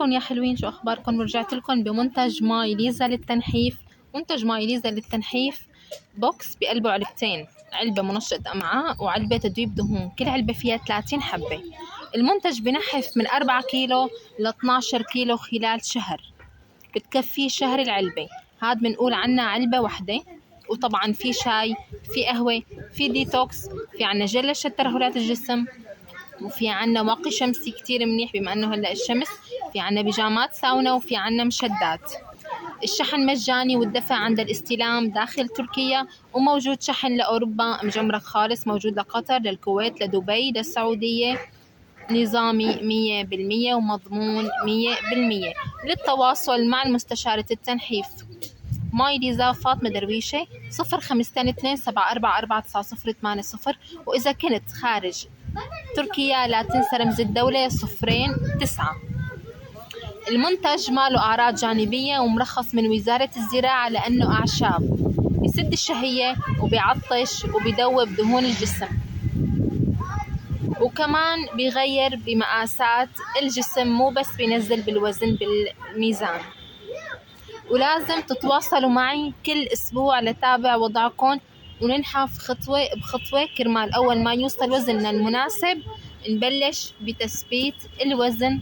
كيفكن يا حلوين؟ شو اخباركم؟ رجعت لكم بمنتج ماي ليزا للتنحيف. منتج ماي ليزا للتنحيف بوكس بقلبه علبتين، علبة منشط أمعاء وعلبة تذويب دهون، كل علبة فيها 30 حبة. المنتج بنحف من 4 كيلو ل 12 كيلو خلال شهر، بتكفي شهر العلبة. هاد بنقول عنها علبة وحدة. وطبعا في شاي، في قهوة، في ديتوكس، في عنا جل لشد ترهلات الجسم، وفي عنا واقي شمسي كتير منيح بما انه هلا الشمس، في عنا بيجامات ساونا، وفي عنا مشدات. الشحن مجاني والدفع عند الاستلام داخل تركيا، وموجود شحن لأوروبا مجمرك خالص، موجود لقطر، للكويت، لدبي، للسعودية، نظامي 100% ومضمون 100%. للتواصل مع المستشارة التنحيف ماي ليزا فاطمة درويشة 052274449080. وإذا كنت خارج تركيا لا تنسى رمز الدولة 09. المنتج ما له أعراض جانبية ومرخص من وزارة الزراعة لأنه أعشاب، بيسد الشهية وبيعطش وبيذوب دهون الجسم، وكمان بيغير بمقاسات الجسم، مو بس بينزل بالوزن بالميزان. ولازم تتواصلوا معي كل أسبوع لتابع وضعكم وننحف خطوة بخطوة، كرمال أول ما يوصل وزننا المناسب نبلش بتثبيت الوزن